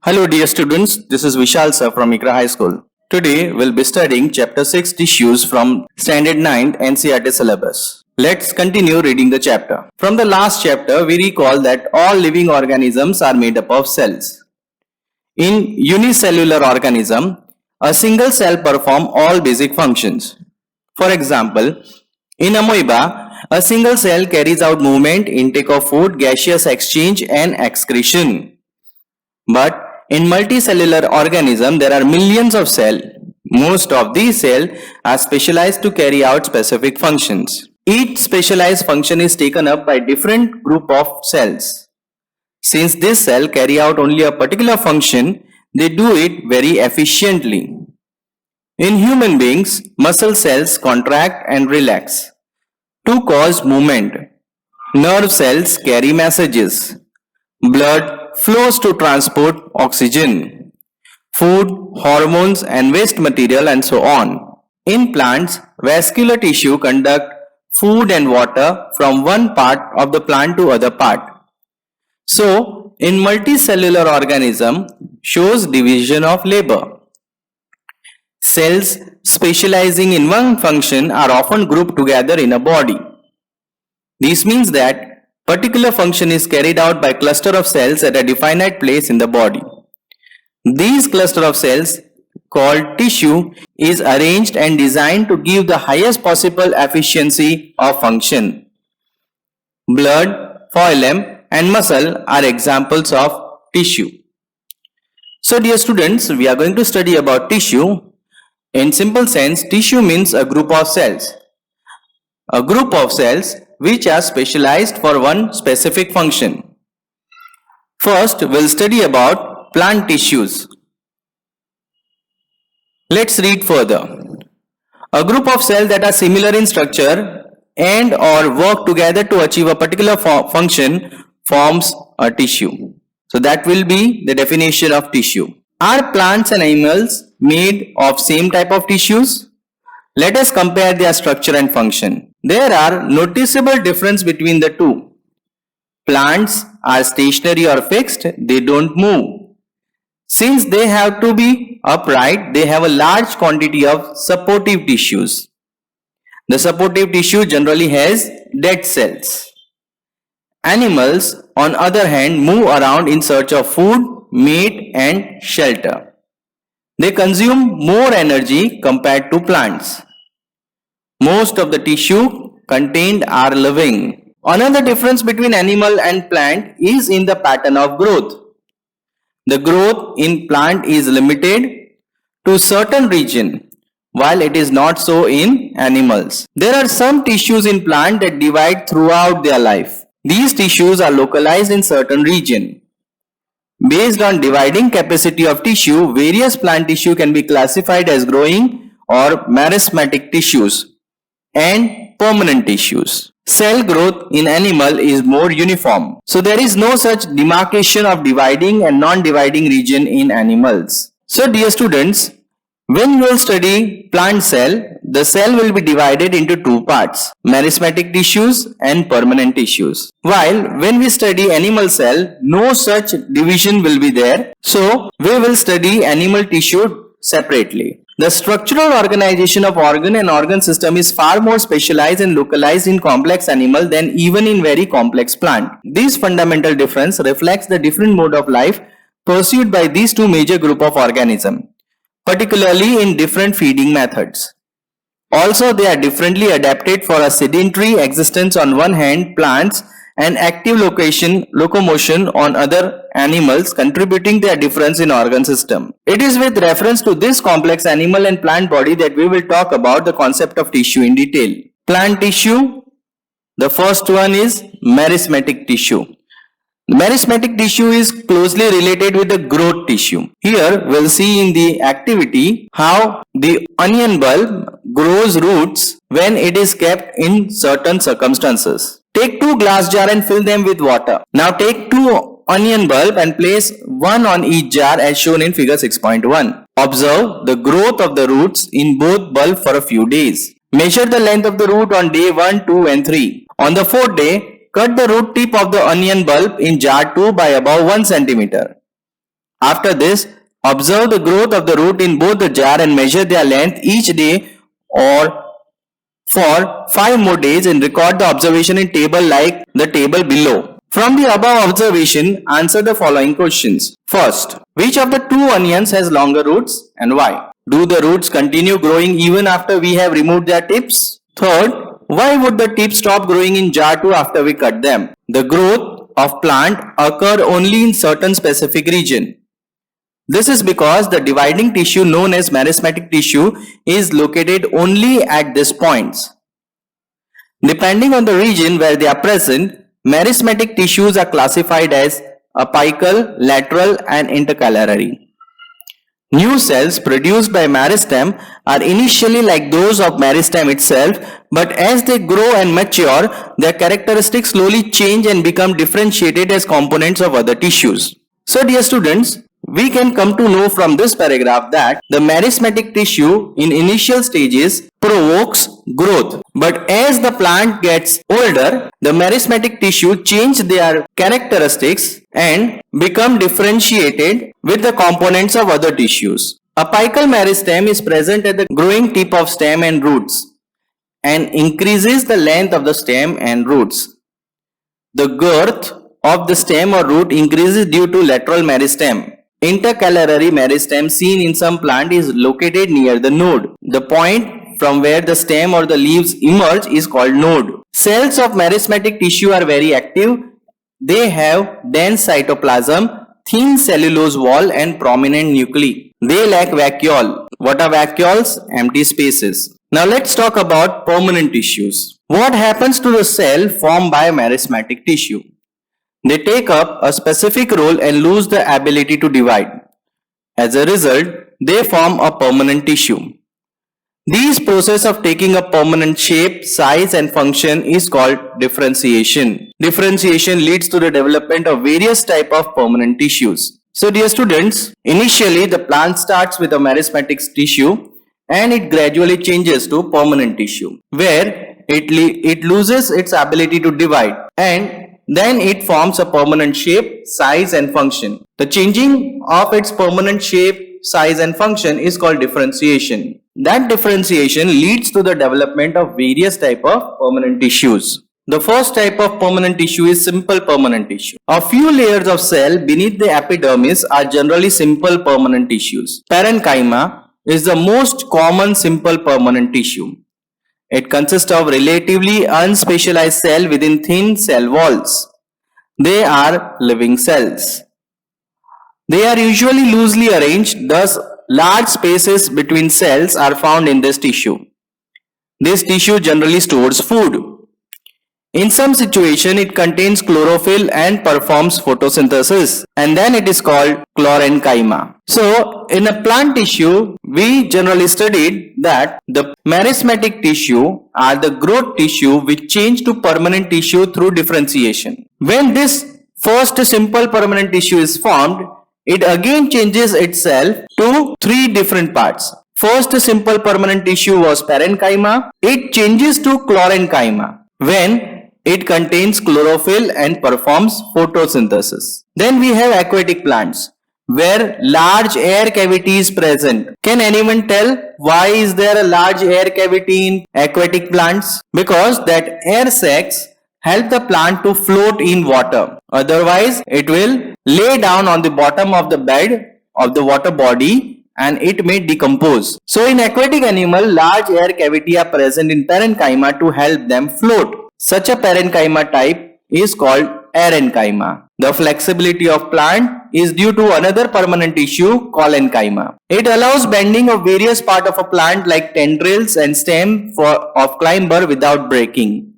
Hello dear students, this is Vishal sir from Ikra High School. Today we'll be studying chapter 6 tissues from standard 9 NCERT syllabus. Let's continue reading the chapter. From the last chapter we recall that all living organisms are made up of cells. In unicellular organism, a single cell performs all basic functions. For example, in amoeba, a single cell carries out movement, intake of food, gaseous exchange and excretion. But in multicellular organism, there are millions of cells. Most of these cells are specialized to carry out specific functions. Each specialized function is taken up by different group of cells. Since this cell carry out only a particular function, they do it very efficiently. In human beings, muscle cells contract and relax to cause movement. Nerve cells carry messages. Blood flows to transport oxygen, food, hormones and waste material and so on. In plants, vascular tissue conduct food and water from one part of the plant to other part. So, in multicellular organism shows division of labor. Cells specializing in one function are often grouped together in a body. This means that particular function is carried out by cluster of cells at a definite place in the body. These cluster of cells called tissue is arranged and designed to give the highest possible efficiency of function. Blood, phloem and muscle are examples of tissue. So dear students, we are going to study about tissue. In simple sense, tissue means a group of cells. A group of cells which are specialized for one specific function. First, we'll study about plant tissues. Let's read further. A group of cells that are similar in structure and or work together to achieve a particular function forms a tissue. So that will be the definition of tissue. Are plants and animals made of same type of tissues? Let us compare their structure and function. There are noticeable difference between the two. Plants are stationary or fixed, they don't move. Since they have to be upright, they have a large quantity of supportive tissues. The supportive tissue generally has dead cells. Animals, on other hand, move around in search of food, mate and shelter. They consume more energy compared to plants. Most of the tissue contained are living. Another difference between animal and plant is in the pattern of growth. The growth in plant is limited to certain region, while it is not so in animals. There are some tissues in plant that divide throughout their life. These tissues are localized in certain region. Based on dividing capacity of tissue, various plant tissue can be classified as growing or meristematic tissues and permanent tissues. Cell growth in animal is more uniform. So there is no such demarcation of dividing and non-dividing region in animals. So dear students, when you will study plant cell, the cell will be divided into two parts, meristematic tissues and permanent tissues. While when we study animal cell, no such division will be there. So we will study animal tissue separately. The structural organization of organ and organ system is far more specialized and localized in complex animal than even in very complex plant. This fundamental difference reflects the different mode of life pursued by these two major group of organisms, particularly in different feeding methods. Also, they are differently adapted for a sedentary existence on one hand, plants, and active locomotion on other animals, contributing their difference in organ system. It is with reference to this complex animal and plant body that we will talk about the concept of tissue in detail. Plant tissue, the first one is meristematic tissue. Meristematic tissue is closely related with the growth tissue. Here we'll see in the activity how the onion bulb grows roots when it is kept in certain circumstances. Take two glass jar and fill them with water. Now take two onion bulb and place one on each jar as shown in figure 6.1. Observe the growth of the roots in both bulb for a few days. Measure the length of the root on day 1, 2 and 3. On the 4th day, cut the root tip of the onion bulb in jar 2 by about 1 centimeter. After this, observe the growth of the root in both the jar and measure their length each day or for 5 more days and record the observation in table like the table below. From the above observation, answer the following questions. First, which of the two onions has longer roots and why? Do the roots continue growing even after we have removed their tips? Third, why would the tips stop growing in jar 2 after we cut them? The growth of plant occur only in certain specific region. This is because the dividing tissue known as meristematic tissue is located only at these points. Depending on the region where they are present, meristematic tissues are classified as apical, lateral and intercalary. New cells produced by meristem are initially like those of meristem itself, but as they grow and mature, their characteristics slowly change and become differentiated as components of other tissues. So dear students, we can come to know from this paragraph that the meristematic tissue in initial stages provokes growth, but as the plant gets older, the meristematic tissue change their characteristics and become differentiated with the components of other tissues. Apical meristem is present at the growing tip of stem and roots and increases the length of the stem and roots. The girth of the stem or root increases due to lateral meristem. Intercalary meristem seen in some plant is located near the node. The point from where the stem or the leaves emerge is called node. Cells of meristematic tissue are very active. They have dense cytoplasm, thin cellulose wall and prominent nuclei. They lack vacuole. What are vacuoles? Empty spaces. Now let's talk about permanent tissues. What happens to the cell formed by meristematic tissue? They take up a specific role and lose the ability to divide. As a result, they form a permanent tissue. This process of taking a permanent shape, size and function is called differentiation. Differentiation leads to the development of various types of permanent tissues. So dear students, initially the plant starts with a meristematic tissue and it gradually changes to permanent tissue where it loses its ability to divide and then it forms a permanent shape, size and function. The changing of its permanent shape, size and function is called differentiation. That differentiation leads to the development of various types of permanent tissues. The first type of permanent tissue is simple permanent tissue. A few layers of cell beneath the epidermis are generally simple permanent tissues. Parenchyma is the most common simple permanent tissue. It consists of relatively unspecialized cells within thin cell walls. They are living cells. They are usually loosely arranged, thus large spaces between cells are found in this tissue. This tissue generally stores food. In some situation, it contains chlorophyll and performs photosynthesis, and then it is called chlorenchyma. So, in a plant tissue, we generally studied that the meristematic tissue are the growth tissue which change to permanent tissue through differentiation. When this first simple permanent tissue is formed, it again changes itself to three different parts. First simple permanent tissue was parenchyma. It changes to chlorenchyma when it contains chlorophyll and performs photosynthesis. Then we have aquatic plants where large air cavity is present. Can anyone tell why is there a large air cavity in aquatic plants? Because that air sacs help the plant to float in water. Otherwise, it will lay down on the bottom of the bed of the water body and it may decompose. So in aquatic animal, large air cavity are present in parenchyma to help them float. Such a parenchyma type is called arenchyma. The flexibility of plant is due to another permanent tissue, collenchyma. It allows bending of various parts of a plant like tendrils and stem of climber without breaking.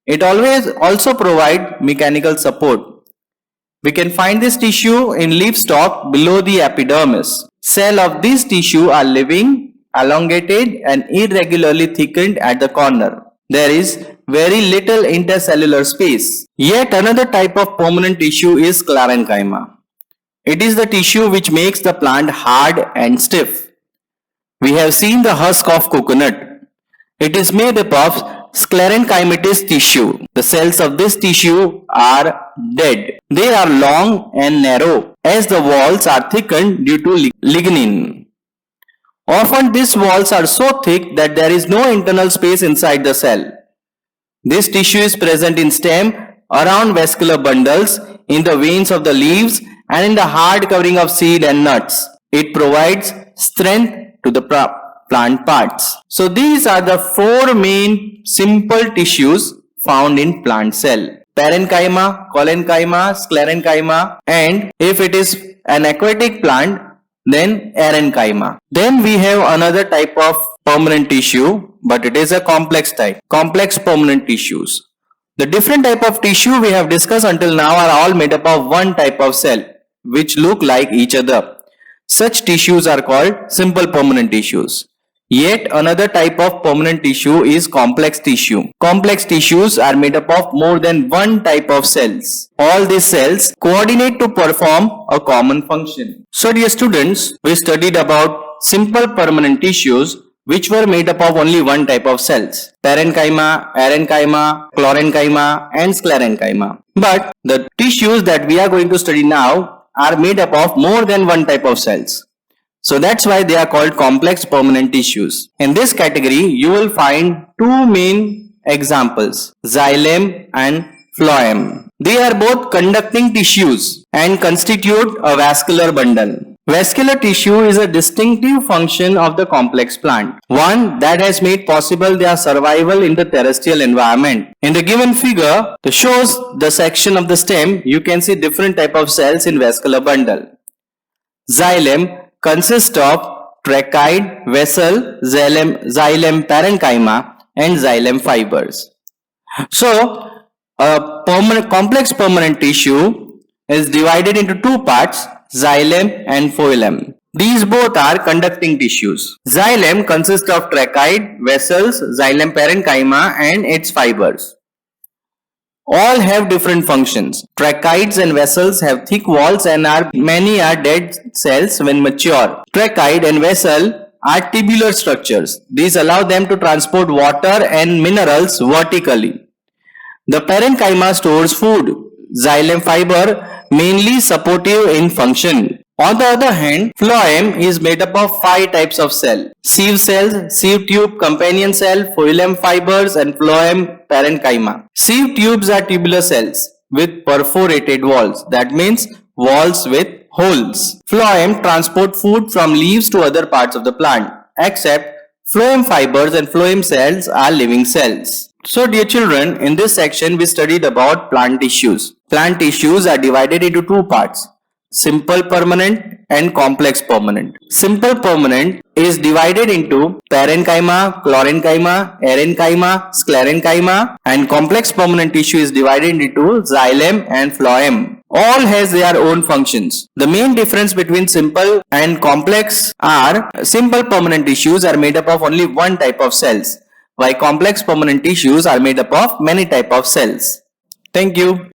It also provides mechanical support. We can find this tissue in leaf stalk below the epidermis. Cells of this tissue are living, elongated and irregularly thickened at the corner. There is very little intercellular space. Yet another type of permanent tissue is sclerenchyma. It is the tissue which makes the plant hard and stiff. We have seen the husk of coconut. It is made up of sclerenchymatous tissue. The cells of this tissue are dead. They are long and narrow. as the walls are thickened due to lignin. Often these walls are so thick that there is no internal space inside the cell. This tissue is present in stem, around vascular bundles, in the veins of the leaves, and in the hard covering of seed and nuts. It provides strength to the plant parts. So these are the four main simple tissues found in plant cell: parenchyma, collenchyma, sclerenchyma, and if it is an aquatic plant, then arenchyma. Then we have another type of permanent tissue, but it is a complex type, complex permanent tissues. The different type of tissue we have discussed until now are all made up of one type of cell, which look like each other. Such tissues are called simple permanent tissues. Yet another type of permanent tissue is complex tissue. Complex tissues are made up of more than one type of cells. All these cells coordinate to perform a common function. So dear students, we studied about simple permanent tissues which were made up of only one type of cells: parenchyma, arenchyma, collenchyma, and sclerenchyma. But the tissues that we are going to study now are made up of more than one type of cells. So that's why they are called complex permanent tissues. In this category, you will find two main examples: xylem and phloem. They are both conducting tissues and constitute a vascular bundle. Vascular tissue is a distinctive function of the complex plant, one that has made possible their survival in the terrestrial environment. In the given figure, that shows the section of the stem, you can see different type of cells in vascular bundle. Xylem consists of tracheids, vessel, xylem parenchyma, and xylem fibers. So, a complex permanent tissue is divided into two parts: xylem and phloem. These both are conducting tissues. Xylem consists of tracheids, vessels, xylem parenchyma, and its fibers. All have different functions. Tracheids and vessels have thick walls and many are dead cells when mature. Tracheids and vessels are tubular structures. These allow them to transport water and minerals vertically. The parenchyma stores food. Xylem fiber mainly supportive in function. On the other hand, phloem is made up of 5 types of cell: sieve cells, sieve tube, companion cell, phloem fibers, and phloem parenchyma. Sieve tubes are tubular cells with perforated walls. That means walls with holes. Phloem transport food from leaves to other parts of the plant, except phloem fibers and phloem cells are living cells. So dear children, in this section we studied about plant tissues. Plant tissues are divided into two parts: simple permanent and complex permanent. Simple permanent is divided into parenchyma, collenchyma, arenchyma, sclerenchyma, and complex permanent tissue is divided into xylem and phloem. All has their own functions. The main difference between simple and complex are: simple permanent tissues are made up of only one type of cells, while complex permanent tissues are made up of many types of cells. Thank you.